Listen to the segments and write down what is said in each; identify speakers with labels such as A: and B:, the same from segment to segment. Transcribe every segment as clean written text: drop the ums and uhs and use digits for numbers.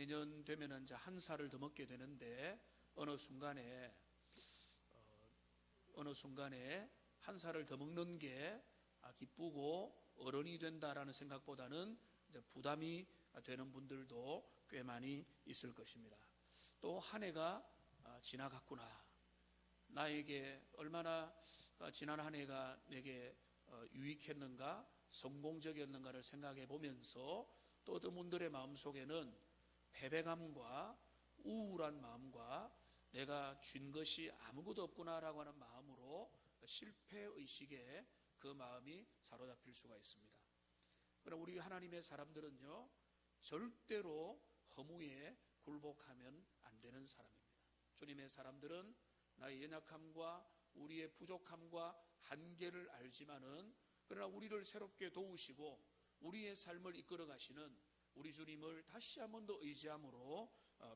A: 내년 되면은 이제 한 살을 더 먹게 되는데 어느 순간에 한 살을 더 먹는 게 기쁘고 어른이 된다라는 생각보다는 이제 부담이 되는 분들도 꽤 많이 있을 것입니다. 또 한 해가 지나갔구나. 나에게 얼마나 지난 한 해가 내게 유익했는가, 성공적이었는가를 생각해 보면서 또 어떤 분들의 마음속에는 패배감과 우울한 마음과 내가 쥔 것이 아무것도 없구나라고 하는 마음으로 실패의식에 그 마음이 사로잡힐 수가 있습니다. 그러나 우리 하나님의 사람들은요, 절대로 허무에 굴복하면 안 되는 사람입니다. 주님의 사람들은 나의 연약함과 우리의 부족함과 한계를 알지만은 그러나 우리를 새롭게 도우시고 우리의 삶을 이끌어 가시는 우리 주님을 다시 한 번 더 의지함으로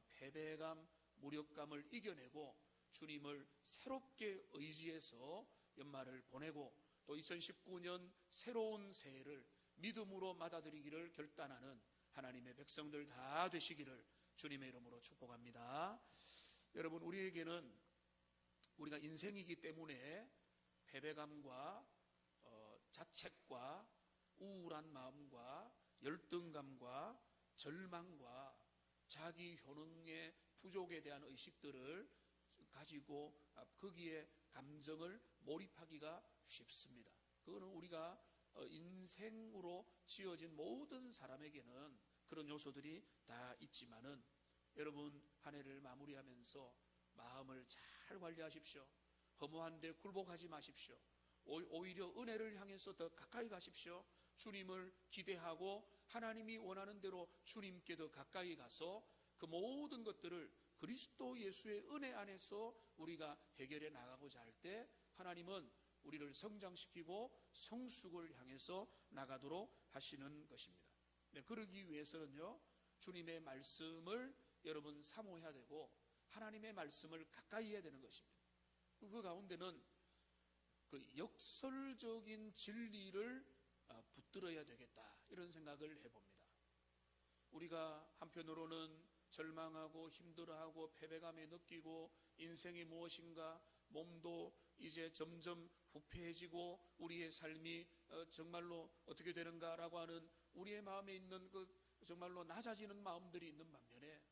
A: 패배감, 무력감을 이겨내고 주님을 새롭게 의지해서 연말을 보내고 또 2019년 새로운 새해를 믿음으로 맞아들이기를 결단하는 하나님의 백성들 다 되시기를 주님의 이름으로 축복합니다. 여러분, 우리에게는 우리가 인생이기 때문에 패배감과 자책과 우울한 마음과 열등감과 절망과 자기 효능의 부족에 대한 의식들을 가지고 거기에 감정을 몰입하기가 쉽습니다. 그거는 우리가 인생으로 지어진 모든 사람에게는 그런 요소들이 다 있지만은 여러분, 한 해를 마무리하면서 마음을 잘 관리하십시오. 허무한데 굴복하지 마십시오. 오히려 은혜를 향해서 더 가까이 가십시오. 주님을 기대하고 하나님이 원하는 대로 주님께 더 가까이 가서 그 모든 것들을 그리스도 예수의 은혜 안에서 우리가 해결해 나가고자 할 때 하나님은 우리를 성장시키고 성숙을 향해서 나가도록 하시는 것입니다. 그러기 위해서는요, 주님의 말씀을 여러분 사모해야 되고 하나님의 말씀을 가까이 해야 되는 것입니다. 그 가운데는 그 역설적인 진리를 붙들어야 되겠다, 이런 생각을 해봅니다. 우리가 한편으로는 절망하고 힘들어하고 패배감에 느끼고 인생이 무엇인가, 몸도 이제 점점 후패해지고 우리의 삶이 정말로 어떻게 되는가라고 하는 우리의 마음에 있는 그 정말로 낮아지는 마음들이 있는 반면에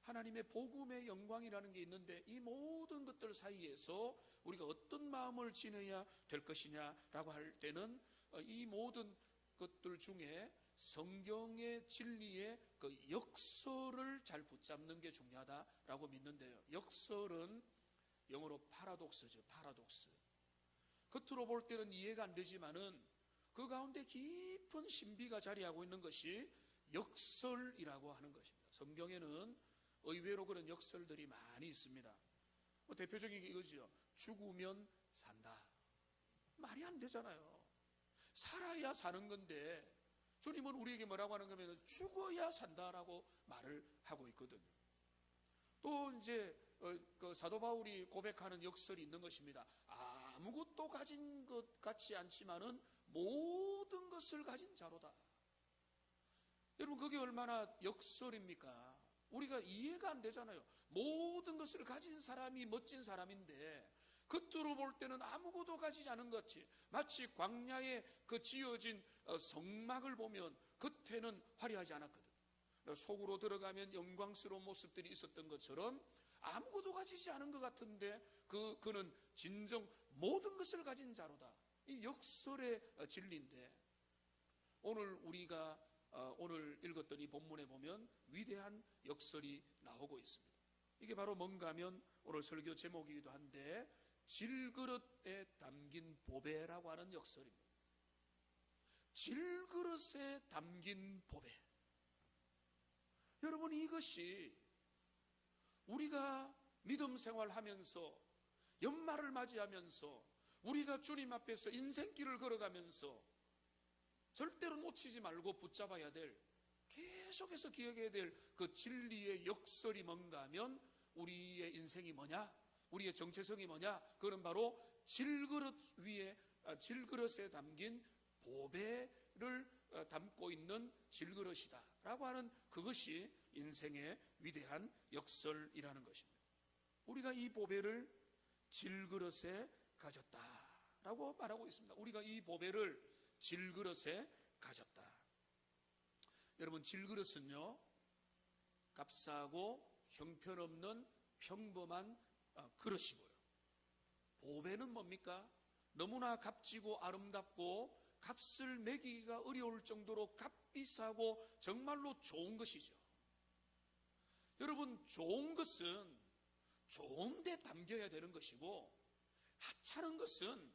A: 하나님의 복음의 영광이라는 게 있는데 이 모든 것들 사이에서 우리가 어떤 마음을 지녀야 될 것이냐라고 할 때는 이 모든 것들 중에 성경의 진리의 그 역설을 잘 붙잡는 게 중요하다라고 믿는데요. 역설은 영어로 파라독스죠. 파라독스. 겉으로 볼 때는 이해가 안 되지만은 그 가운데 깊은 신비가 자리하고 있는 것이 역설이라고 하는 것입니다. 성경에는 의외로 그런 역설들이 많이 있습니다. 대표적인 게 이거죠. 죽으면 산다. 말이 안 되잖아요. 살아야 사는 건데 주님은 우리에게 뭐라고 하는 거면 죽어야 산다라고 말을 하고 있거든요. 또 이제 그 사도 바울이 고백하는 역설이 있는 것입니다. 아무것도 가진 것 같지 않지만은 모든 것을 가진 자로다. 여러분, 그게 얼마나 역설입니까? 우리가 이해가 안 되잖아요. 모든 것을 가진 사람이 멋진 사람인데 겉으로 볼 때는 아무것도 가지지 않은 것 같이 마치 광야에 그 지어진 성막을 보면 겉에는 화려하지 않았거든. 속으로 들어가면 영광스러운 모습들이 있었던 것처럼 아무것도 가지지 않은 것 같은데 그는 진정 모든 것을 가진 자로다. 이 역설의 진리인데 오늘 우리가 오늘 읽었던 이 본문에 보면 위대한 역설이 나오고 있습니다. 이게 바로 뭔가 하면 오늘 설교 제목이기도 한데 질그릇에 담긴 보배라고 하는 역설입니다. 질그릇에 담긴 보배. 여러분, 이것이 우리가 믿음 생활하면서 연말을 맞이하면서 우리가 주님 앞에서 인생길을 걸어가면서 절대로 놓치지 말고 붙잡아야 될, 계속해서 기억해야 될 그 진리의 역설이 뭔가 하면 우리의 인생이 뭐냐? 우리의 정체성이 뭐냐? 그건 바로 질그릇에 담긴 보배를 담고 있는 질그릇이다 라고 하는 그것이 인생의 위대한 역설이라는 것입니다. 우리가 이 보배를 질그릇에 가졌다라고 말하고 있습니다. 우리가 이 보배를 질그릇에 가졌다. 여러분, 질그릇은요, 값싸고 형편없는 평범한 그릇이고요. 보배는 뭡니까? 너무나 값지고 아름답고 값을 매기기가 어려울 정도로 값비싸고 정말로 좋은 것이죠. 여러분, 좋은 것은 좋은 데 담겨야 되는 것이고, 하찮은 것은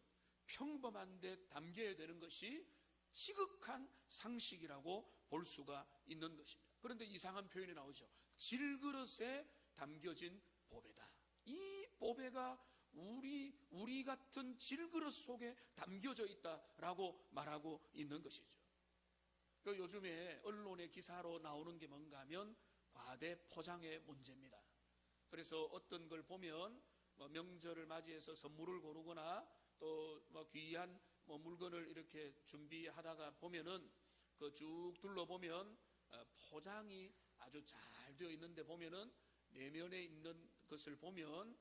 A: 평범한 데 담겨야 되는 것이 지극한 상식이라고 볼 수가 있는 것입니다. 그런데 이상한 표현이 나오죠. 질그릇에 담겨진 보배다. 이 보배가 우리 같은 질그릇 속에 담겨져 있다라고 말하고 있는 것이죠. 요즘에 언론의 기사로 나오는 게 뭔가 하면 과대 포장의 문제입니다. 그래서 어떤 걸 보면 명절을 맞이해서 선물을 고르거나 또 귀한 물건을 이렇게 준비하다가 보면은 그 쭉 둘러보면 포장이 아주 잘 되어 있는데 보면은 내면에 있는 것을 보면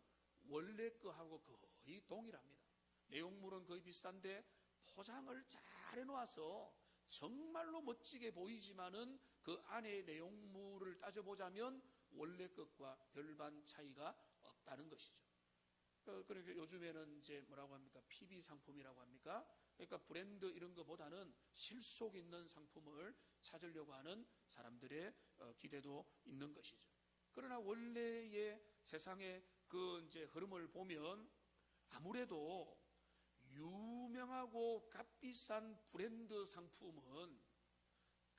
A: 원래 거하고 거의 동일합니다. 내용물은 거의 비슷한데 포장을 잘 해놓아서 정말로 멋지게 보이지만은 그 안의 내용물을 따져보자면 원래 것과 별반 차이가 없다는 것이죠. 그러니까 요즘에는 이제 뭐라고 합니까? PB 상품이라고 합니까? 그러니까 브랜드 이런 것보다는 실속 있는 상품을 찾으려고 하는 사람들의 기대도 있는 것이죠. 그러나 원래의 세상의 그 이제 흐름을 보면 아무래도 유명하고 값비싼 브랜드 상품은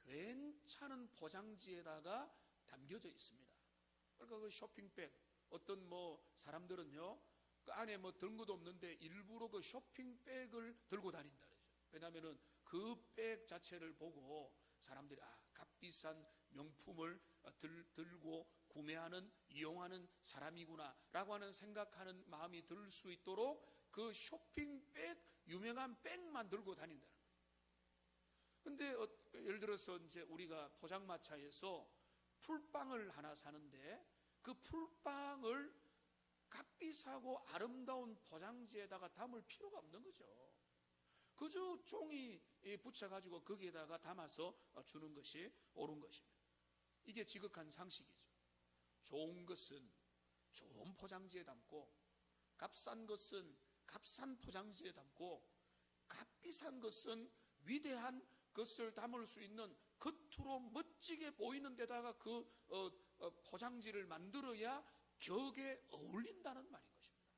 A: 괜찮은 포장지에다가 담겨져 있습니다. 그러니까 그 쇼핑백, 어떤 사람들은요, 그 안에 든 것도 없는데 일부러 그 쇼핑백을 들고 다닌다 그러죠. 왜냐하면은 그 백 자체를 보고 사람들이 값비싼 명품을 들고 구매하는, 이용하는 사람이구나 라고 하는 생각하는 마음이 들 수 있도록 그 쇼핑백, 유명한 백만 들고 다닌다는 거예요. 근데 예를 들어서 이제 우리가 포장마차에서 풀빵을 하나 사는데 그 풀빵을 값비싸고 아름다운 포장지에다가 담을 필요가 없는 거죠. 그저 종이 붙여가지고 거기에다가 담아서 주는 것이 옳은 것입니다. 이게 지극한 상식이죠. 좋은 것은 좋은 포장지에 담고, 값싼 것은 값싼 포장지에 담고, 값비싼 것은 위대한 것을 담을 수 있는 겉으로 멋지게 보이는 데다가 그 포장지를 만들어야 격에 어울린다는 말인 것입니다.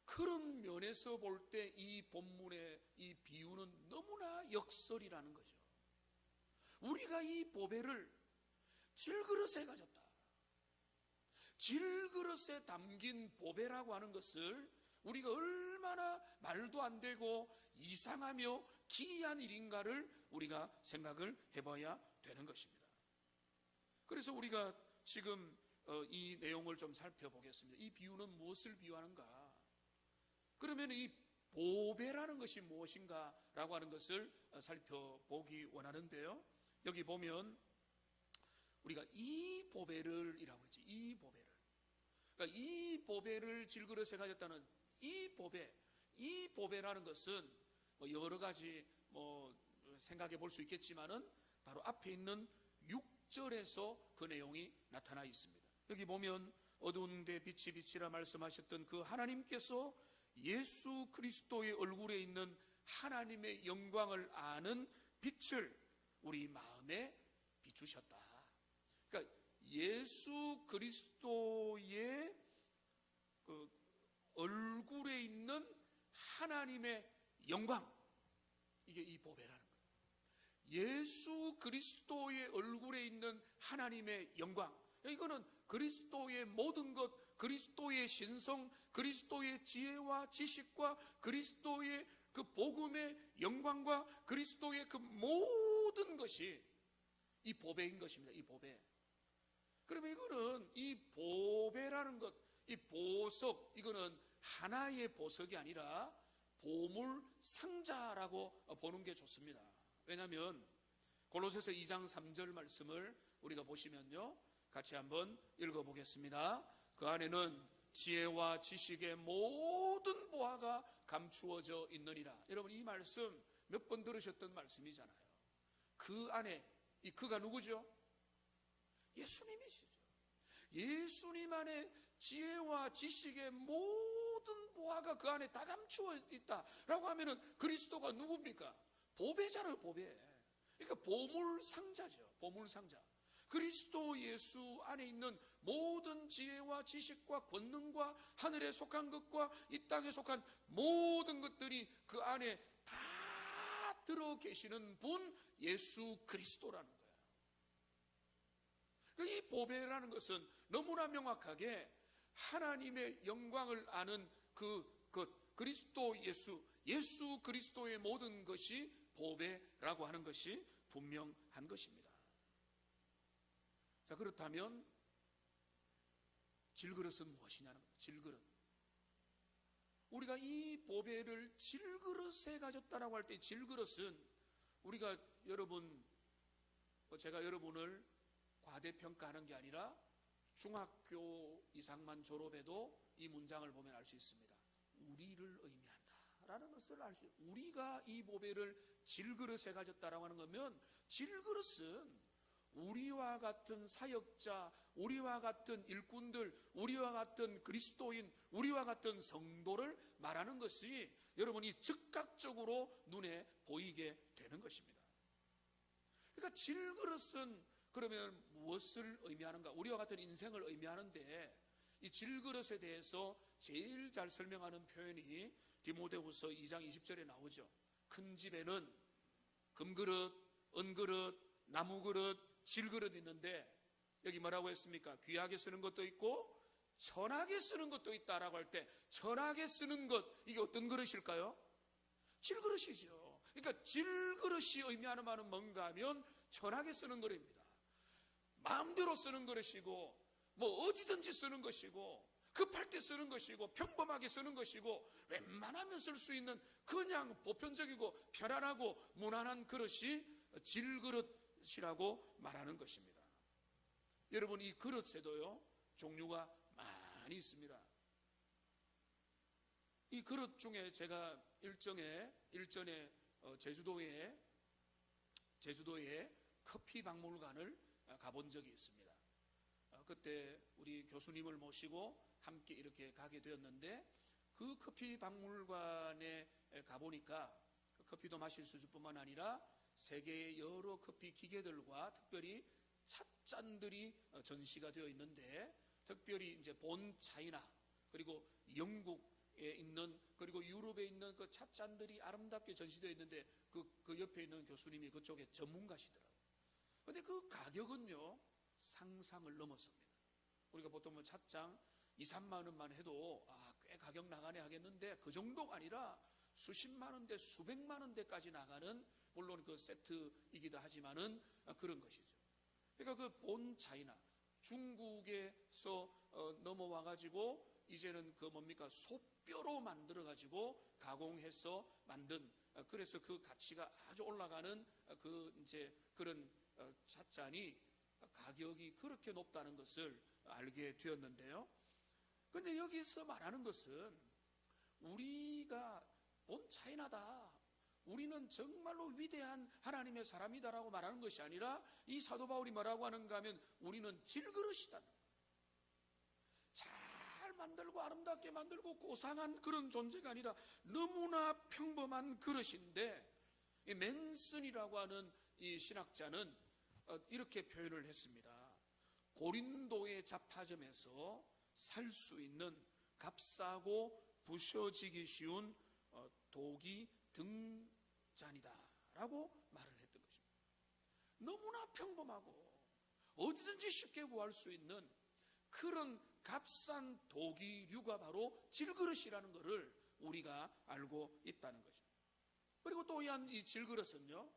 A: 그런 면에서 볼 때 이 본문의 이 비유는 너무나 역설이라는 거죠. 우리가 이 보배를 질그릇에 가졌다. 질그릇에 담긴 보배라고 하는 것을 우리가 얼마나 말도 안 되고 이상하며 기이한 일인가를 우리가 생각을 해봐야 되는 것입니다. 그래서 우리가 지금 이 내용을 좀 살펴보겠습니다. 이 비유는 무엇을 비유하는가? 그러면 이 보배라는 것이 무엇인가 라고 하는 것을 살펴보기 원하는데요. 여기 보면 우리가 이 보배를 이라고 했지. 이 보배를. 그러니까 이 보배를 질그릇에 가졌다는 이 보배라는 것은 여러 가지 생각해 볼 수 있겠지만은 바로 앞에 있는 6절에서 그 내용이 나타나 있습니다. 여기 보면 어두운 데 빛이 빛이라 말씀하셨던 그 하나님께서 예수 그리스도의 얼굴에 있는 하나님의 영광을 아는 빛을 우리 마음에 비추셨다. 그러니까 예수 그리스도의 그 얼굴에 있는 하나님의 영광, 이게 이 보배라는 거예요. 예수 그리스도의 얼굴에 있는 하나님의 영광, 이거는 그리스도의 모든 것, 그리스도의 신성, 그리스도의 지혜와 지식과 그리스도의 그 복음의 영광과 그리스도의 그 모든 것이 이 보배인 것입니다. 이 보배. 그러면 이거는 이 보배라는 것, 이 보석, 이거는 하나의 보석이 아니라 보물 상자라고 보는 게 좋습니다. 왜냐하면 골로새서 2장 3절 말씀을 우리가 보시면요, 같이 한번 읽어보겠습니다. 그 안에는 지혜와 지식의 모든 보화가 감추어져 있느니라. 여러분, 이 말씀 몇 번 들으셨던 말씀이잖아요. 그 안에, 이 그가 누구죠? 예수님이시죠. 예수님 안에 지혜와 지식의 모든 보화가 그 안에 다 감추어 있다라고 하면은 그리스도가 누굽니까? 보배잖아요, 보배. 그러니까 보물상자죠, 보물상자. 그리스도 예수 안에 있는 모든 지혜와 지식과 권능과 하늘에 속한 것과 이 땅에 속한 모든 것들이 그 안에 다 들어 계시는 분, 예수 그리스도라는 거예요. 이 보배라는 것은 너무나 명확하게 하나님의 영광을 아는 그리스도 예수 그리스도의 모든 것이 보배라고 하는 것이 분명한 것입니다. 자, 그렇다면 질그릇은 무엇이냐는 거예요. 질그릇. 우리가 이 보배를 질그릇에 가졌다라고 할 때, 질그릇은 우리가 제가 여러분을 과대평가하는 게 아니라 중학교 이상만 졸업해도 이 문장을 보면 알 수 있습니다. 우리를 의미한다라는 것을 알 수 있어요. 우리가 이 보배를 질그릇에 가졌다라고 하는 거면, 질그릇은 우리와 같은 사역자, 우리와 같은 일꾼들, 우리와 같은 그리스도인, 우리와 같은 성도를 말하는 것이 여러분이 즉각적으로 눈에 보이게 되는 것입니다. 그러니까 질그릇은 그러면 무엇을 의미하는가? 우리와 같은 인생을 의미하는데, 이 질그릇에 대해서 제일 잘 설명하는 표현이 디모데후서 2장 20절에 나오죠. 큰 집에는 금그릇, 은그릇, 나무그릇, 질그릇 있는데, 여기 뭐라고 했습니까? 귀하게 쓰는 것도 있고 천하게 쓰는 것도 있다라고 할 때, 천하게 쓰는 것, 이게 어떤 그릇일까요? 질그릇이죠. 그러니까 질그릇이 의미하는 바는 뭔가 하면 천하게 쓰는 그릇입니다. 마음대로 쓰는 그릇이고, 뭐 어디든지 쓰는 것이고, 급할 때 쓰는 것이고, 평범하게 쓰는 것이고, 웬만하면 쓸 수 있는 그냥 보편적이고 편안하고 무난한 그릇이 질그릇이라고 말하는 것입니다. 여러분, 이 그릇에도요 종류가 많이 있습니다. 이 그릇 중에 제가 일전에 제주도에 커피 박물관을 가본 적이 있습니다. 그때 우리 교수님을 모시고 함께 이렇게 가게 되었는데, 그 커피 박물관에 가보니까 커피도 마실 수준뿐만 아니라 세계의 여러 커피 기계들과 특별히 찻잔들이 전시가 되어 있는데, 특별히 이제 본 차이나, 그리고 영국에 있는, 그리고 유럽에 있는 그 찻잔들이 아름답게 전시되어 있는데, 그 옆에 있는 교수님이 그쪽에 전문가시더라고요. 근데 그 가격은요 상상을 넘었습니다. 우리가 보통 뭐 찻잔 2, 3만 원만 해도 꽤 가격 나가네 하겠는데, 그 정도가 아니라 수십만 원대, 수백만 원대까지 나가는, 물론 그 세트이기도 하지만은 그런 것이죠. 그러니까 그 본 차이나 중국에서 넘어와 가지고 이제는 그 뭡니까, 소뼈로 만들어 가지고 가공해서 만든, 그래서 그 가치가 아주 올라가는 그 이제 그런 찻잔이 가격이 그렇게 높다는 것을 알게 되었는데요. 그런데 여기서 말하는 것은 우리가 본 차이나다, 우리는 정말로 위대한 하나님의 사람이다라고 말하는 것이 아니라, 이 사도 바울이 뭐라고 하는가 하면 우리는 질그릇이다, 잘 만들고 아름답게 만들고 고상한 그런 존재가 아니라 너무나 평범한 그릇인데, 이 맨슨이라고 하는 이 신학자는 이렇게 표현을 했습니다. 고린도의 잡화점에서 살 수 있는 값싸고 부셔지기 쉬운 독이 등잔이다 라고 말을 했던 것입니다. 너무나 평범하고 어디든지 쉽게 구할 수 있는 그런 값싼 독이류가 바로 질그릇이라는 것을 우리가 알고 있다는 거죠. 그리고 또 이 질그릇은요,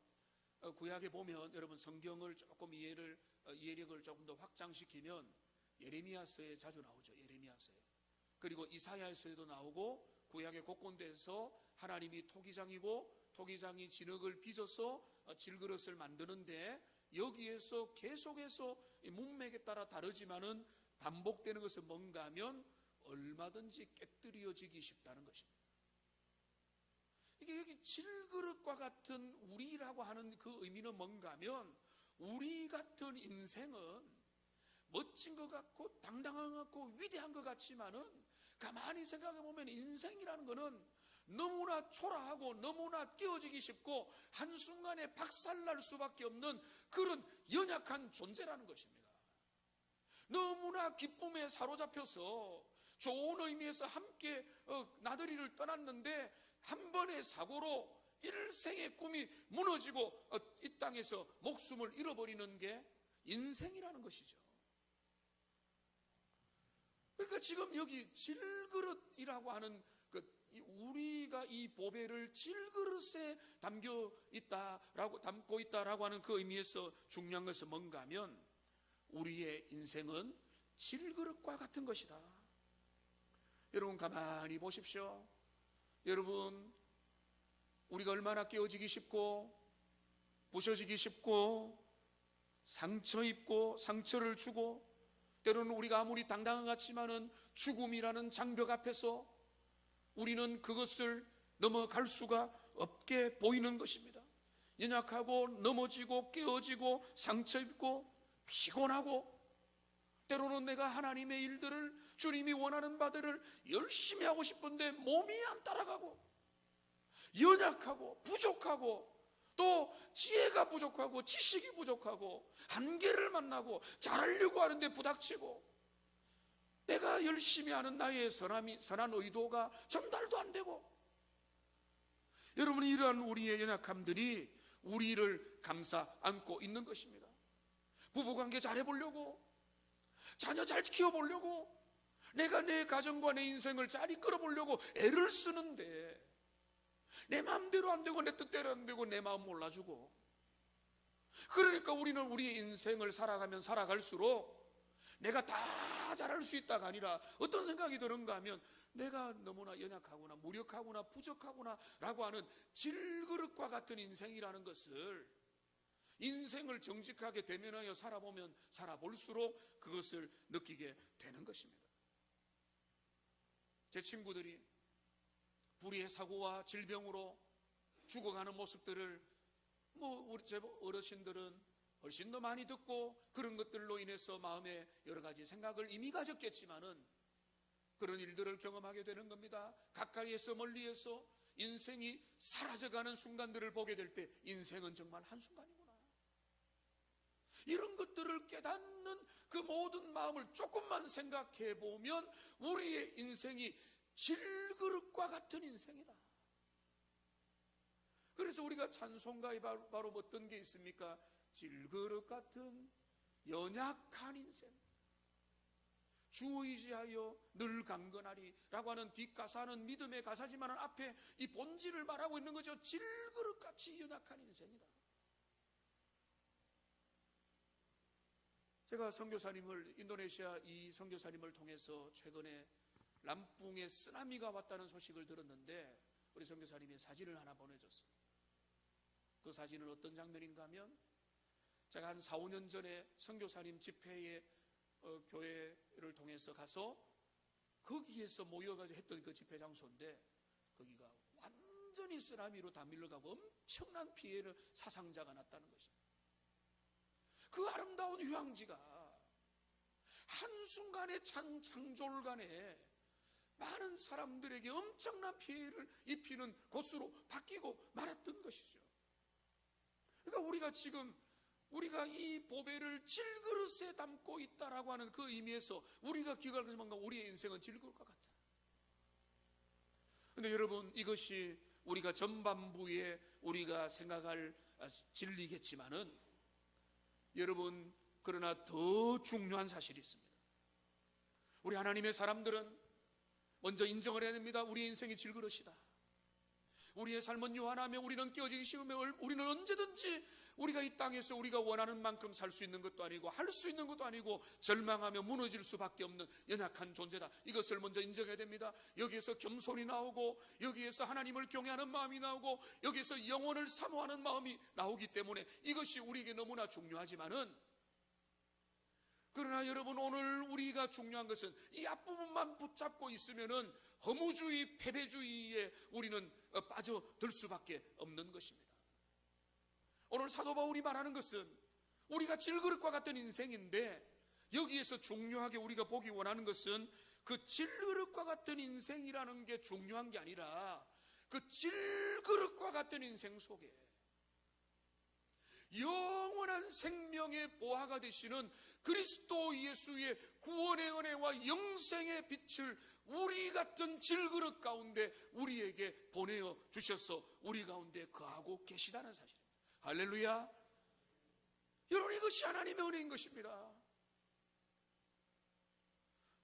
A: 구약에 보면 여러분 성경을 조금 이해력을 조금 더 확장시키면 예레미야서에 자주 나오죠. 예레미야서에. 그리고 이사야서에도 나오고, 구약의 곳곳에서 하나님이 토기장이 진흙을 빚어서 질그릇을 만드는데, 여기에서 계속해서 문맥에 따라 다르지만은 반복되는 것은 뭔가 하면 얼마든지 깨뜨려지기 쉽다는 것입니다. 이게 여기 질그릇과 같은 우리라고 하는 그 의미는 뭔가 하면, 우리 같은 인생은 멋진 것 같고 당당한 것 같고 위대한 것 같지만은 가만히 생각해 보면 인생이라는 것은 너무나 초라하고 너무나 깨어지기 쉽고 한순간에 박살날 수밖에 없는 그런 연약한 존재라는 것입니다. 너무나 기쁨에 사로잡혀서 좋은 의미에서 함께 나들이를 떠났는데 한 번의 사고로 일생의 꿈이 무너지고 이 땅에서 목숨을 잃어버리는 게 인생이라는 것이죠. 그러니까 지금 여기 질그릇이라고 하는 우리가 이 보배를 질그릇에 담고 있다라고 하는 그 의미에서 중요한 것은 뭔가 하면, 우리의 인생은 질그릇과 같은 것이다. 여러분 가만히 보십시오. 여러분, 우리가 얼마나 깨어지기 쉽고 부서지기 쉽고 상처 입고 상처를 주고, 때로는 우리가 아무리 당당한 것 같지만은 죽음이라는 장벽 앞에서 우리는 그것을 넘어갈 수가 없게 보이는 것입니다. 연약하고 넘어지고 깨어지고 상처 입고 피곤하고, 때로는 내가 하나님의 일들을, 주님이 원하는 바들을 열심히 하고 싶은데 몸이 안 따라가고, 연약하고 부족하고, 또 지혜가 부족하고 지식이 부족하고 한계를 만나고 잘하려고 하는데 부닥치고, 내가 열심히 하는 나의 선한 의도가 전달도 안 되고, 여러분, 이러한 우리의 연약함들이 우리를 감싸 안고 있는 것입니다. 부부관계 잘해보려고, 자녀 잘 키워보려고, 내가 내 가정과 내 인생을 잘 이끌어보려고 애를 쓰는데 내 마음대로 안 되고 내 뜻대로 안 되고 내 마음 몰라주고, 그러니까 우리는 우리의 인생을 살아가면 살아갈수록 내가 다 잘할 수 있다가 아니라 어떤 생각이 드는가 하면, 내가 너무나 연약하구나, 무력하구나, 부족하구나 라고 하는 질그릇과 같은 인생이라는 것을, 인생을 정직하게 대면하여 살아보면 살아볼수록 그것을 느끼게 되는 것입니다. 제 친구들이 불의의 사고와 질병으로 죽어가는 모습들을 우리 제 어르신들은 훨씬 더 많이 듣고, 그런 것들로 인해서 마음에 여러 가지 생각을 이미 가졌겠지만은 그런 일들을 경험하게 되는 겁니다. 가까이에서 멀리에서 인생이 사라져가는 순간들을 보게 될 때, 인생은 정말 한순간이구나, 이런 것들을 깨닫는 그 모든 마음을 조금만 생각해 보면 우리의 인생이 질그릇과 같은 인생이다. 그래서 우리가 찬송가에 바로 어떤 게 있습니까? 질그릇 같은 연약한 인생, 주 의지하여 늘 강건하리 라고 하는 뒷가사는 믿음의 가사지만 앞에 이 본질을 말하고 있는 거죠. 질그릇같이 연약한 인생이다. 제가 선교사님을, 인도네시아 이 선교사님을 통해서 최근에 람풍에 쓰나미가 왔다는 소식을 들었는데, 우리 선교사님이 사진을 하나 보내줬어요. 그 사진은 어떤 장면인가 하면, 제가 한 4, 5년 전에 선교사님 집회에 교회를 통해서 가서 거기에서 모여가지고 했던 그 집회 장소인데, 거기가 완전히 쓰나미로 다 밀려가고 엄청난 피해를, 사상자가 났다는 것입니다. 그 아름다운 휴양지가 한순간에 창졸간에 많은 사람들에게 엄청난 피해를 입히는 곳으로 바뀌고 말았던 것이죠. 그러니까 우리가 이 보배를 질그릇에 담고 있다라고 하는 그 의미에서 우리가 기억할 것은 뭔가, 우리의 인생은 질그릇과 같다. 그런데 여러분, 이것이 우리가 전반부에 우리가 생각할 진리겠지만은, 여러분, 그러나 더 중요한 사실이 있습니다. 우리 하나님의 사람들은 먼저 인정을 해야 됩니다. 우리 인생이 질그릇이다. 우리의 삶은 요한하며 우리는 깨어지기 쉬우며 우리는 언제든지 우리가 이 땅에서 우리가 원하는 만큼 살 수 있는 것도 아니고 할 수 있는 것도 아니고 절망하며 무너질 수밖에 없는 연약한 존재다. 이것을 먼저 인정해야 됩니다. 여기에서 겸손이 나오고 여기에서 하나님을 경외하는 마음이 나오고 여기에서 영혼을 사모하는 마음이 나오기 때문에 이것이 우리에게 너무나 중요하지만은, 그러나 여러분, 오늘 우리가 중요한 것은 이 앞부분만 붙잡고 있으면은 허무주의, 패배주의에 우리는 빠져들 수밖에 없는 것입니다. 오늘 사도 바울이 말하는 것은 우리가 질그릇과 같은 인생인데, 여기에서 중요하게 우리가 보기 원하는 것은 그 질그릇과 같은 인생이라는 게 중요한 게 아니라 그 질그릇과 같은 인생 속에 영원한 생명의 보화가 되시는 그리스도 예수의 구원의 은혜와 영생의 빛을 우리 같은 질그릇 가운데 우리에게 보내어 주셔서 우리 가운데 거하고 계시다는 사실입니다. 할렐루야. 여러분, 이것이 하나님의 은혜인 것입니다.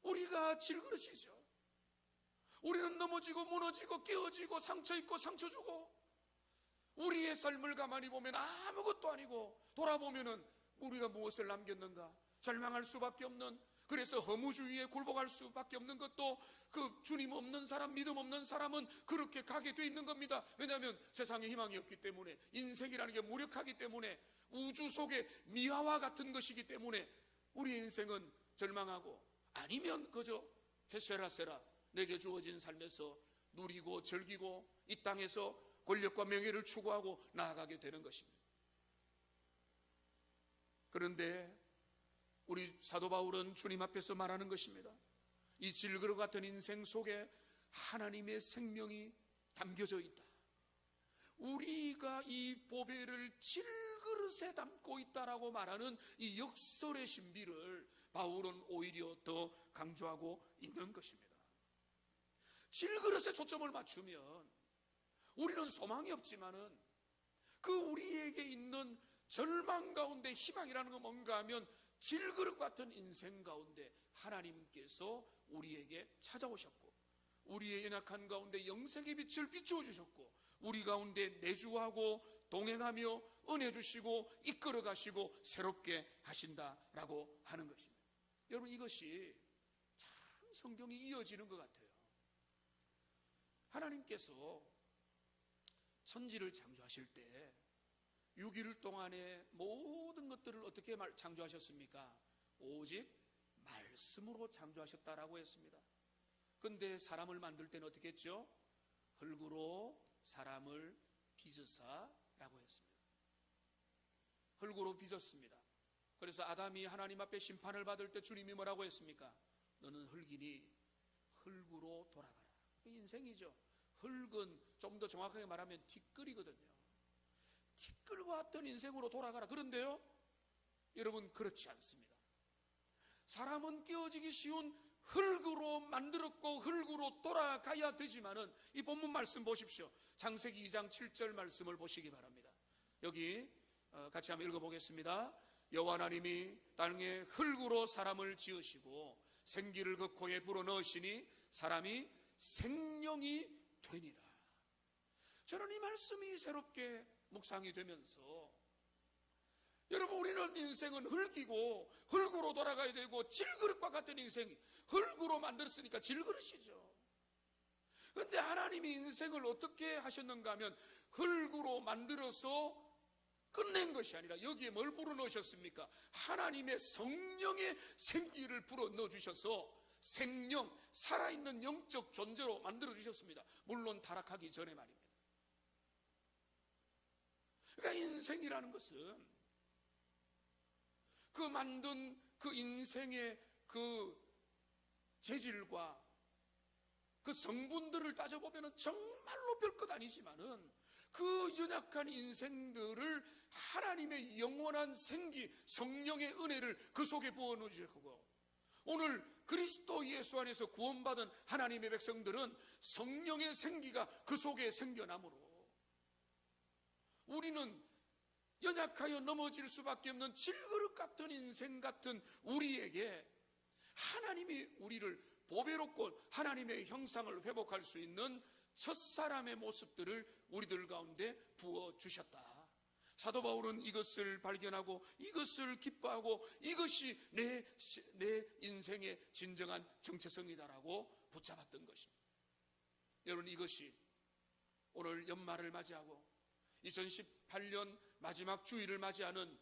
A: 우리가 질그릇이죠. 우리는 넘어지고 무너지고 깨어지고 상처 입고 상처 주고, 우리의 삶을 가만히 보면 아무것도 아니고 돌아보면은 우리가 무엇을 남겼는가 절망할 수밖에 없는, 그래서 허무주의에 굴복할 수밖에 없는 것도 그 주님 없는 사람, 믿음 없는 사람은 그렇게 가게 돼 있는 겁니다. 왜냐하면 세상에 희망이 없기 때문에, 인생이라는 게 무력하기 때문에, 우주 속의 미화와 같은 것이기 때문에 우리의 인생은 절망하고, 아니면 그저 케세라세라 내게 주어진 삶에서 누리고 즐기고 이 땅에서 권력과 명예를 추구하고 나아가게 되는 것입니다. 그런데 우리 사도 바울은 주님 앞에서 말하는 것입니다. 이 질그릇 같은 인생 속에 하나님의 생명이 담겨져 있다. 우리가 이 보배를 질그릇에 담고 있다라고 말하는 이 역설의 신비를 바울은 오히려 더 강조하고 있는 것입니다. 질그릇에 초점을 맞추면 우리는 소망이 없지만은 그 우리에게 있는 절망 가운데 희망이라는 건 뭔가 하면 질그릇 같은 인생 가운데 하나님께서 우리에게 찾아오셨고, 우리의 연약한 가운데 영생의 빛을 비추어 주셨고, 우리 가운데 내주하고 동행하며 은혜 주시고 이끌어 가시고 새롭게 하신다라고 하는 것입니다. 여러분, 이것이 참 성경이 이어지는 것 같아요. 하나님께서 천지를 창조하실 때 6일 동안에 모든 것들을 어떻게 창조하셨습니까? 오직 말씀으로 창조하셨다라고 했습니다. 근데 사람을 만들 때는 어떻게 했죠? 흙으로 사람을 빚으사라고 했습니다. 흙으로 빚었습니다. 그래서 아담이 하나님 앞에 심판을 받을 때 주님이 뭐라고 했습니까? 너는 흙이니 흙으로 돌아가라. 인생이죠. 흙은 좀 더 정확하게 말하면 티끌이거든요. 티끌과 같은 인생으로 돌아가라. 그런데요, 여러분, 그렇지 않습니다. 사람은 깨어지기 쉬운 흙으로 만들었고 흙으로 돌아가야 되지만은, 이 본문 말씀 보십시오. 창세기 2장 7절 말씀을 보시기 바랍니다. 여기 같이 한번 읽어보겠습니다. 여호와 하나님이 땅에 흙으로 사람을 지으시고 생기를 그 코에 불어넣으시니 사람이 생명이 되니라. 저는 이 말씀이 새롭게 묵상이 되면서, 여러분, 우리는 인생은 흙이고 흙으로 돌아가야 되고 질그릇과 같은 인생, 흙으로 만들었으니까 질그릇이죠. 그런데 하나님이 인생을 어떻게 하셨는가 하면 흙으로 만들어서 끝낸 것이 아니라 여기에 뭘 불어넣으셨습니까? 하나님의 성령의 생기를 불어넣어 주셔서 생명, 살아있는 영적 존재로 만들어주셨습니다. 물론 타락하기 전에 말입니다. 그러니까 인생이라는 것은 그 만든 그 인생의 그 재질과 그 성분들을 따져보면 정말로 별것 아니지만은 그 연약한 인생들을 하나님의 영원한 생기, 성령의 은혜를 그 속에 부어넣어 주셨고, 오늘 그리스도 예수 안에서 구원받은 하나님의 백성들은 성령의 생기가 그 속에 생겨나므로 우리는 연약하여 넘어질 수밖에 없는 질그릇 같은 인생 같은 우리에게 하나님이 우리를 보배롭고 하나님의 형상을 회복할 수 있는 첫사람의 모습들을 우리들 가운데 부어주셨다. 사도 바울은 이것을 발견하고 이것을 기뻐하고 이것이 내 인생의 진정한 정체성이다라고 붙잡았던 것입니다. 여러분, 이것이 오늘 연말을 맞이하고 2018년 마지막 주일을 맞이하는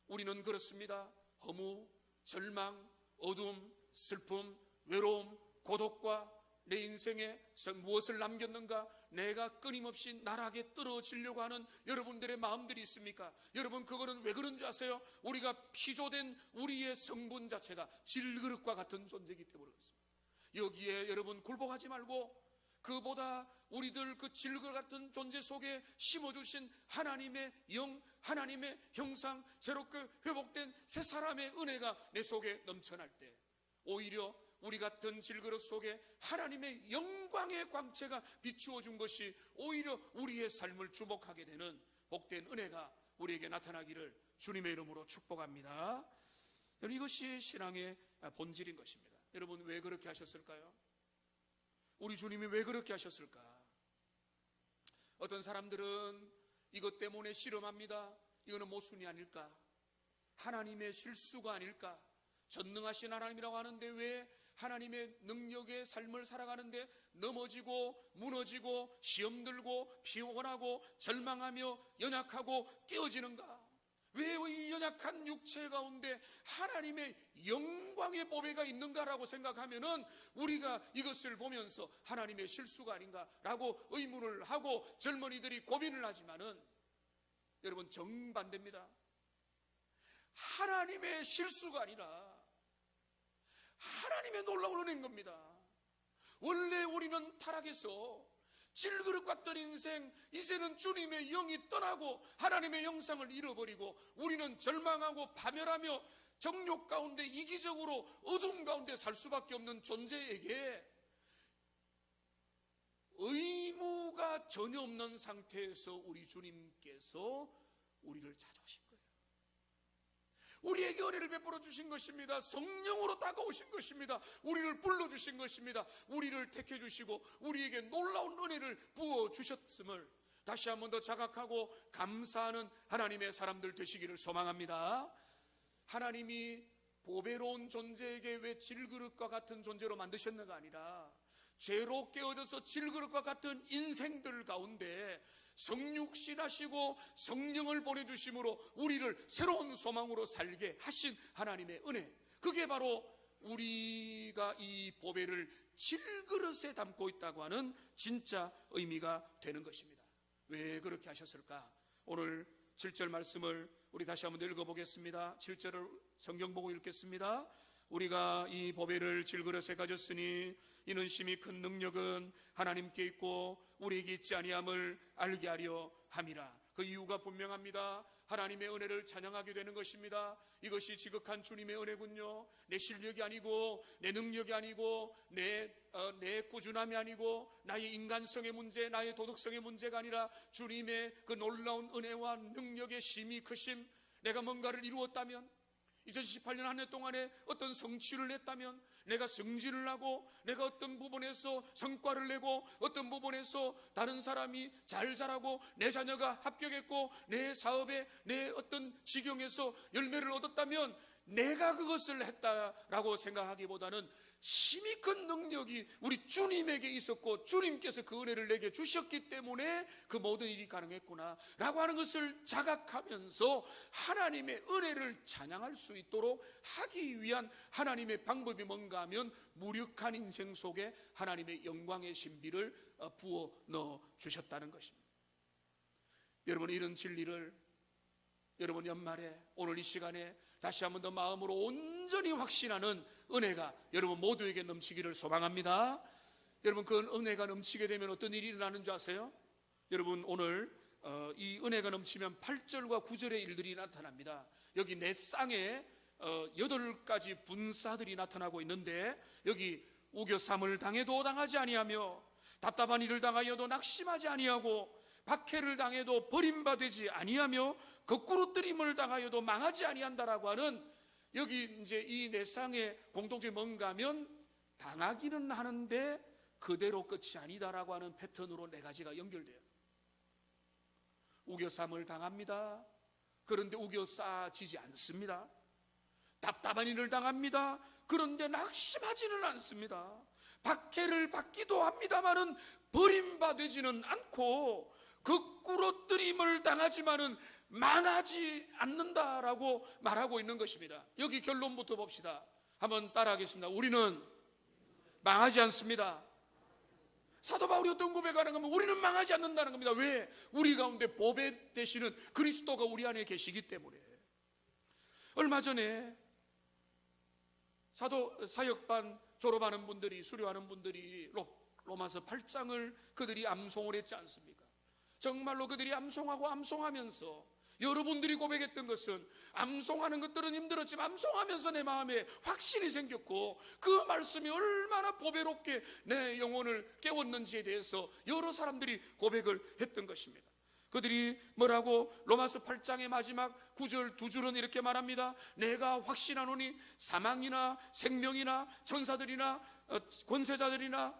A: 우리는 그렇습니다. 허무, 절망, 어둠, 슬픔, 외로움, 고독과 내 인생에 무엇을 남겼는가, 내가 끊임없이 나락에 떨어지려고 하는 여러분들의 마음들이 있습니까? 여러분, 그거는 왜 그런 줄 아세요? 우리가 피조된 우리의 성분 자체가 질그릇과 같은 존재이기 때문에 그렇습니다. 여기에 여러분 굴복하지 말고 그보다 우리들 그 질그릇 같은 존재 속에 심어주신 하나님의 영, 하나님의 형상, 새롭게 회복된 새 사람의 은혜가 내 속에 넘쳐날 때 오히려 우리 같은 질그릇 속에 하나님의 영광의 광채가 비추어 준 것이 오히려 우리의 삶을 주목하게 되는 복된 은혜가 우리에게 나타나기를 주님의 이름으로 축복합니다. 이것이 신앙의 본질인 것입니다. 여러분, 왜 그렇게 하셨을까요? 우리 주님이 왜 그렇게 하셨을까? 어떤 사람들은 이것 때문에 실험합니다. 이거는 모순이 아닐까? 하나님의 실수가 아닐까? 전능하신 하나님이라고 하는데 왜 하나님의 능력의 삶을 살아가는데 넘어지고 무너지고 시험 들고 피곤하고 절망하며 연약하고 깨어지는가? 왜 이 연약한 육체 가운데 하나님의 영광의 보배가 있는가라고 생각하면은 우리가 이것을 보면서 하나님의 실수가 아닌가라고 의문을 하고 젊은이들이 고민을 하지만은 여러분, 정반대입니다. 하나님의 실수가 아니라 하나님의 놀라운 은혜인 겁니다. 원래 우리는 타락해서 질그릇 같던 인생, 이제는 주님의 영이 떠나고 하나님의 형상을 잃어버리고 우리는 절망하고 파멸하며 정욕 가운데 이기적으로 어둠 가운데 살 수밖에 없는 존재에게 의무가 전혀 없는 상태에서 우리 주님께서 우리를 찾아오신 거예요. 우리에게 은혜를 베풀어 주신 것입니다. 성령으로 다가오신 것입니다. 우리를 불러주신 것입니다. 우리를 택해 주시고 우리에게 놀라운 은혜를 부어 주셨음을 다시 한 번 더 자각하고 감사하는 하나님의 사람들 되시기를 소망합니다. 하나님이 보배로운 존재에게 왜 질그릇과 같은 존재로 만드셨는가 아니라 죄로 깨어져서 질그릇과 같은 인생들 가운데 성육신하시고 성령을 보내주심으로 우리를 새로운 소망으로 살게 하신 하나님의 은혜, 그게 바로 우리가 이 보배를 질그릇에 담고 있다고 하는 진짜 의미가 되는 것입니다. 왜 그렇게 하셨을까? 오늘 7절 말씀을 우리 다시 한번 읽어보겠습니다. 7절을 성경 보고 읽겠습니다. 우리가 이 보배를 질그릇에 가졌으니 이는 심히 큰 능력은 하나님께 있고 우리에게 있지 아니함을 알게 하려 함이라. 그 이유가 분명합니다. 하나님의 은혜를 찬양하게 되는 것입니다. 이것이 지극한 주님의 은혜군요. 내 실력이 아니고 내 능력이 아니고 내 꾸준함이 아니고 나의 인간성의 문제, 나의 도덕성의 문제가 아니라 주님의 그 놀라운 은혜와 능력의 심히 크심, 내가 뭔가를 이루었다면 2018년 한 해 동안에 어떤 성취를 냈다면, 내가 승진을 하고 내가 어떤 부분에서 성과를 내고 어떤 부분에서 다른 사람이 잘 자라고 내 자녀가 합격했고 내 사업에 내 어떤 직영에서 열매를 얻었다면 내가 그것을 했다라고 생각하기보다는 심히 큰 능력이 우리 주님에게 있었고 주님께서 그 은혜를 내게 주셨기 때문에 그 모든 일이 가능했구나 라고 하는 것을 자각하면서 하나님의 은혜를 찬양할 수 있도록 하기 위한 하나님의 방법이 뭔가 하면 무력한 인생 속에 하나님의 영광의 신비를 부어 넣어 주셨다는 것입니다. 여러분, 이런 진리를 여러분 연말에 오늘 이 시간에 다시 한 번 더 마음으로 온전히 확신하는 은혜가 여러분 모두에게 넘치기를 소망합니다. 여러분, 그 은혜가 넘치게 되면 어떤 일이 일어나는 줄 아세요? 여러분, 오늘 이 은혜가 넘치면 8절과 9절의 일들이 나타납니다. 여기 내 쌍에 8가지 분사들이 나타나고 있는데, 여기 우겨삼을 당해도 당하지 아니하며 답답한 일을 당하여도 낙심하지 아니하고 박해를 당해도 버림받지 아니하며 거꾸로 뜨림을 당하여도 망하지 아니한다라고 하는, 여기 이제 이 내 쌍의 공통점이 뭔가 하면 당하기는 하는데 그대로 끝이 아니다라고 하는 패턴으로 네 가지가 연결돼요. 우겨쌈을 당합니다. 그런데 우겨싸지지 않습니다. 답답한 일을 당합니다. 그런데 낙심하지는 않습니다. 박해를 받기도 합니다마는 버림받지는 않고 거꾸로뜨림을 당하지만은 망하지 않는다라고 말하고 있는 것입니다. 여기 결론부터 봅시다. 한번 따라하겠습니다. 우리는 망하지 않습니다. 사도 바울이 어떤 고백하는 거면 우리는 망하지 않는다는 겁니다. 왜? 우리 가운데 보배 되시는 그리스도가 우리 안에 계시기 때문에. 얼마 전에 사역반 졸업하는 분들이, 수료하는 분들이 로마서 8장을 그들이 암송을 했지 않습니까? 정말로 그들이 암송하면서 여러분들이 고백했던 것은 암송하는 것들은 힘들었지만 암송하면서 내 마음에 확신이 생겼고 그 말씀이 얼마나 보배롭게 내 영혼을 깨웠는지에 대해서 여러 사람들이 고백을 했던 것입니다. 그들이 뭐라고 로마서 8장의 마지막 9절 2줄은 이렇게 말합니다. 내가 확신하노니 사망이나 생명이나 천사들이나 권세자들이나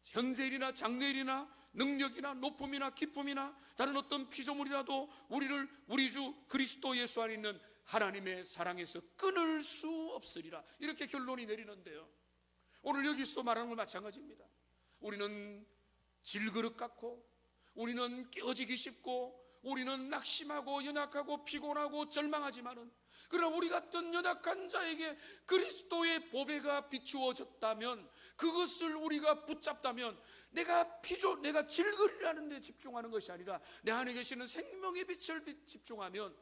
A: 현세일이나 장래일이나 능력이나 높음이나 기쁨이나 다른 어떤 피조물이라도 우리를 우리 주 그리스도 예수 안에 있는 하나님의 사랑에서 끊을 수 없으리라. 이렇게 결론이 내리는데요, 오늘 여기서 말하는 건 마찬가지입니다. 우리는 질그릇 같고 우리는 깨어지기 쉽고 우리는 낙심하고 연약하고 피곤하고 절망하지만은, 그러나 우리 같은 연약한 자에게 그리스도의 보배가 비추어졌다면, 그것을 우리가 붙잡다면 내가 질그릇이라는 데 집중하는 것이 아니라 내 안에 계시는 생명의 빛을 집중하면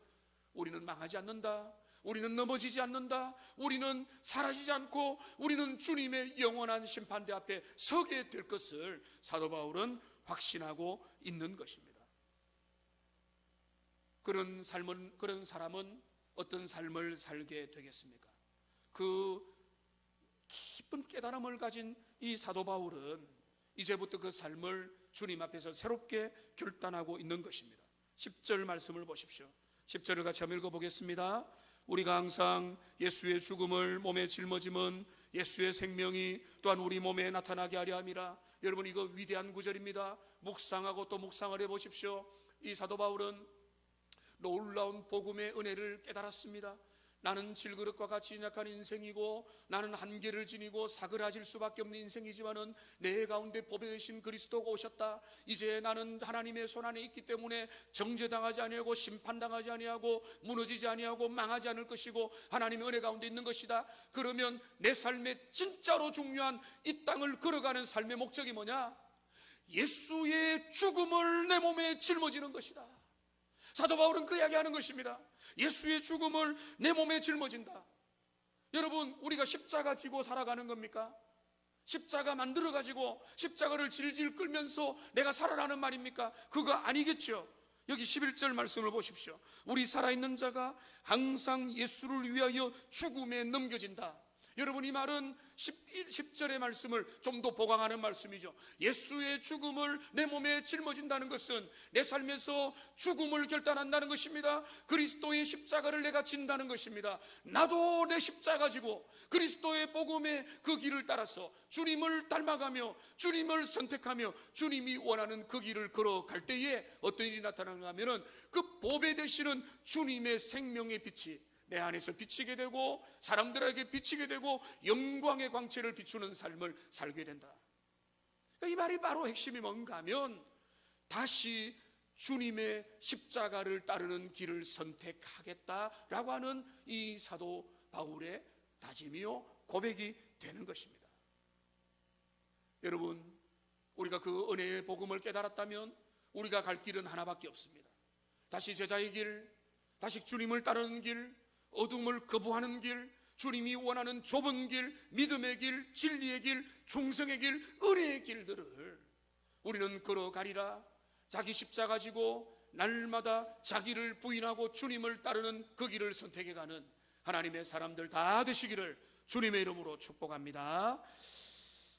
A: 우리는 망하지 않는다, 우리는 넘어지지 않는다, 우리는 사라지지 않고 우리는 주님의 영원한 심판대 앞에 서게 될 것을 사도 바울은 확신하고 있는 것입니다. 그런 사람은 어떤 삶을 살게 되겠습니까? 그 깊은 깨달음을 가진 이 사도 바울은 이제부터 그 삶을 주님 앞에서 새롭게 결단하고 있는 것입니다. 10절 말씀을 보십시오. 10절을 같이 한번 읽어보겠습니다. 우리가 항상 예수의 죽음을 몸에 짊어짐은 예수의 생명이 또한 우리 몸에 나타나게 하려 함이라. 여러분, 이거 위대한 구절입니다. 묵상하고 또 묵상을 해보십시오. 이 사도 바울은 놀라운 복음의 은혜를 깨달았습니다. 나는 질그릇과 같이 연약한 인생이고 나는 한계를 지니고 사그라질 수밖에 없는 인생이지만은 내 가운데 보배 되신 그리스도가 오셨다. 이제 나는 하나님의 손안에 있기 때문에 정죄당하지 아니하고 심판당하지 아니하고 무너지지 아니하고 망하지 않을 것이고 하나님의 은혜 가운데 있는 것이다. 그러면 내 삶에 진짜로 중요한 이 땅을 걸어가는 삶의 목적이 뭐냐? 예수의 죽음을 내 몸에 짊어지는 것이다. 사도 바울은 그 이야기하는 것입니다. 예수의 죽음을 내 몸에 짊어진다. 여러분, 우리가 십자가 지고 살아가는 겁니까? 십자가 만들어가지고 십자가를 질질 끌면서 내가 살아라는 말입니까? 그거 아니겠죠. 여기 11절 말씀을 보십시오. 우리 살아있는 자가 항상 예수를 위하여 죽음에 넘겨진다. 여러분, 이 말은 10절의 말씀을 좀 더 보강하는 말씀이죠. 예수의 죽음을 내 몸에 짊어진다는 것은 내 삶에서 죽음을 결단한다는 것입니다. 그리스도의 십자가를 내가 진다는 것입니다. 나도 내 십자가 지고 그리스도의 복음의 그 길을 따라서 주님을 닮아가며 주님을 선택하며 주님이 원하는 그 길을 걸어갈 때에 어떤 일이 나타나는가 하면은 그 보배 되시는 주님의 생명의 빛이 내 안에서 비치게 되고 사람들에게 비치게 되고 영광의 광채를 비추는 삶을 살게 된다. 이 말이 바로 핵심이 뭔가 하면 다시 주님의 십자가를 따르는 길을 선택하겠다라고 하는 이 사도 바울의 다짐이요 고백이 되는 것입니다. 여러분, 우리가 그 은혜의 복음을 깨달았다면 우리가 갈 길은 하나밖에 없습니다. 다시 제자의 길, 다시 주님을 따르는 길, 어둠을 거부하는 길, 주님이 원하는 좁은 길, 믿음의 길, 진리의 길, 충성의 길, 은혜의 길들을 우리는 걸어가리라. 자기 십자가 지고 날마다 자기를 부인하고 주님을 따르는 그 길을 선택해가는 하나님의 사람들 다 되시기를 주님의 이름으로 축복합니다.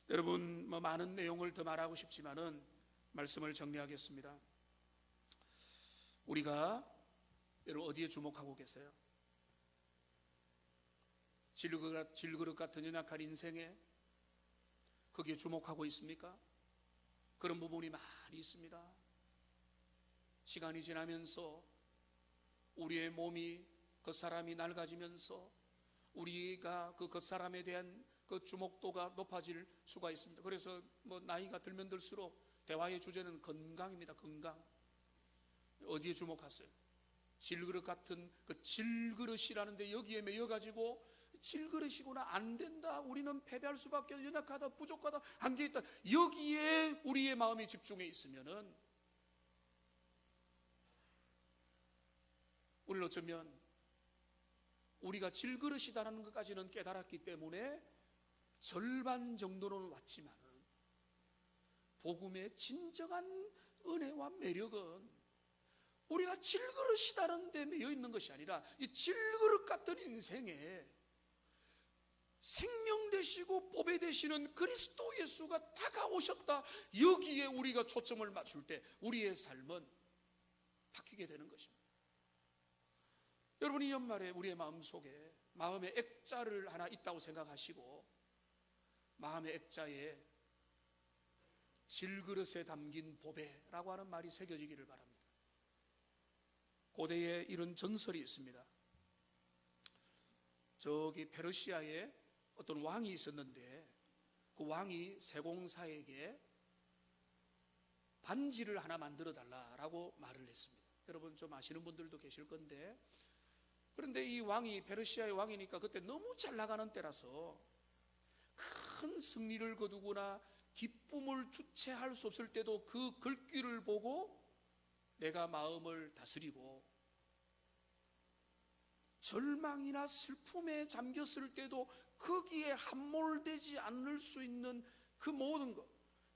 A: 여러분, 많은 내용을 더 말하고 싶지만은 말씀을 정리하겠습니다. 우리가 여러분 어디에 주목하고 계세요? 질그릇 같은 연약한 인생에 거기에 주목하고 있습니까? 그런 부분이 많이 있습니다. 시간이 지나면서 우리의 몸이 그 사람이 낡아지면서 우리가 그 사람에 대한 그 주목도가 높아질 수가 있습니다. 그래서 나이가 들면 들수록 대화의 주제는 건강입니다. 건강. 어디에 주목하세요? 질그릇 같은 그 질그릇이라는데 여기에 매여가지고 질그릇이구나, 안 된다, 우리는 패배할 수밖에 없다, 연약하다, 부족하다, 한계 있다, 여기에 우리의 마음이 집중해 있으면은 우리는 어쩌면 우리가 질그릇이다라는 것까지는 깨달았기 때문에 절반 정도는 왔지만 복음의 진정한 은혜와 매력은 우리가 질그릇이다는 데 매여 있는 것이 아니라 이 질그릇 같은 인생에 생명 되시고 보배 되시는 그리스도 예수가 다가오셨다, 여기에 우리가 초점을 맞출 때 우리의 삶은 바뀌게 되는 것입니다. 여러분, 이 연말에 우리의 마음속에 마음의 액자를 하나 있다고 생각하시고 마음의 액자에 질그릇에 담긴 보배라고 하는 말이 새겨지기를 바랍니다. 고대에 이런 전설이 있습니다. 저기 페르시아에 어떤 왕이 있었는데 그 왕이 세공사에게 반지를 하나 만들어 달라라고 말을 했습니다. 여러분 좀 아시는 분들도 계실 건데, 그런데 이 왕이 페르시아의 왕이니까 그때 너무 잘 나가는 때라서 큰 승리를 거두거나 기쁨을 주체할 수 없을 때도 그 글귀를 보고 내가 마음을 다스리고, 절망이나 슬픔에 잠겼을 때도 거기에 함몰되지 않을 수 있는 그 모든 것,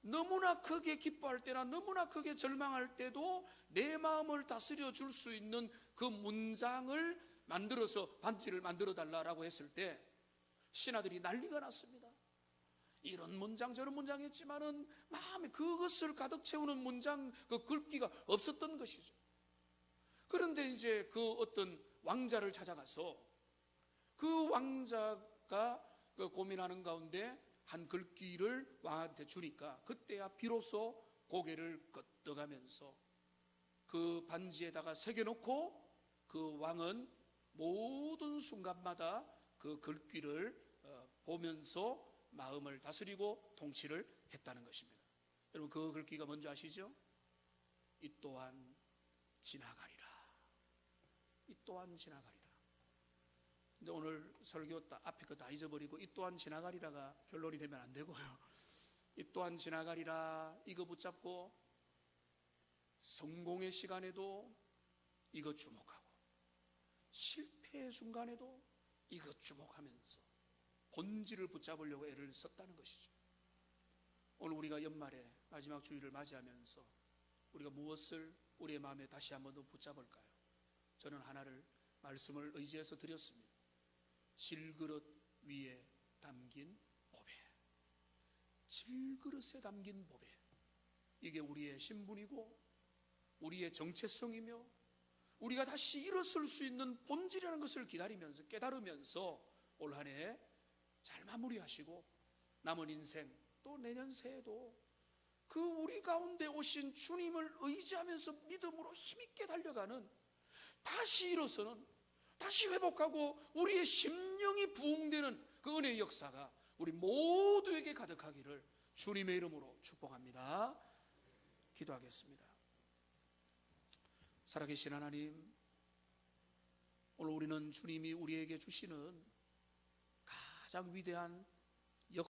A: 너무나 크게 기뻐할 때나 너무나 크게 절망할 때도 내 마음을 다스려 줄 수 있는 그 문장을 만들어서 반지를 만들어 달라고 했을 때 신하들이 난리가 났습니다. 이런 문장 저런 문장이었지만은 마음에 그것을 가득 채우는 문장, 그 글귀가 없었던 것이죠. 그런데 이제 그 어떤 왕자를 찾아가서 그 왕자가 그 고민하는 가운데 한 글귀를 왕한테 주니까 그때야 비로소 고개를 끄덕하면서 그 반지에다가 새겨놓고 그 왕은 모든 순간마다 그 글귀를 보면서 마음을 다스리고 통치를 했다는 것입니다. 여러분, 그 글귀가 뭔지 아시죠? 이 또한 지나가리라. 이 또한 지나가리라. 근데 오늘 설교 앞에 거 다 잊어버리고 이 또한 지나가리라가 결론이 되면 안 되고요. 이 또한 지나가리라 이거 붙잡고 성공의 시간에도 이거 주목하고 실패의 순간에도 이거 주목하면서 본질을 붙잡으려고 애를 썼다는 것이죠. 오늘 우리가 연말에 마지막 주일을 맞이하면서 우리가 무엇을 우리의 마음에 다시 한번 더 붙잡을까요? 저는 하나를 말씀을 의지해서 드렸습니다. 질그릇 위에 담긴 보배. 질그릇에 담긴 보배. 이게 우리의 신분이고 우리의 정체성이며 우리가 다시 일어설 수 있는 본질이라는 것을 기다리면서 깨달으면서 올 한 해 잘 마무리하시고 남은 인생 또 내년 새해도 그 우리 가운데 오신 주님을 의지하면서 믿음으로 힘있게 달려가는, 다시 일어서는, 다시 회복하고 우리의 심령이 부흥되는 그 은혜의 역사가 우리 모두에게 가득하기를 주님의 이름으로 축복합니다. 기도하겠습니다. 살아계신 하나님, 오늘 우리는 주님이 우리에게 주시는 가장 위대한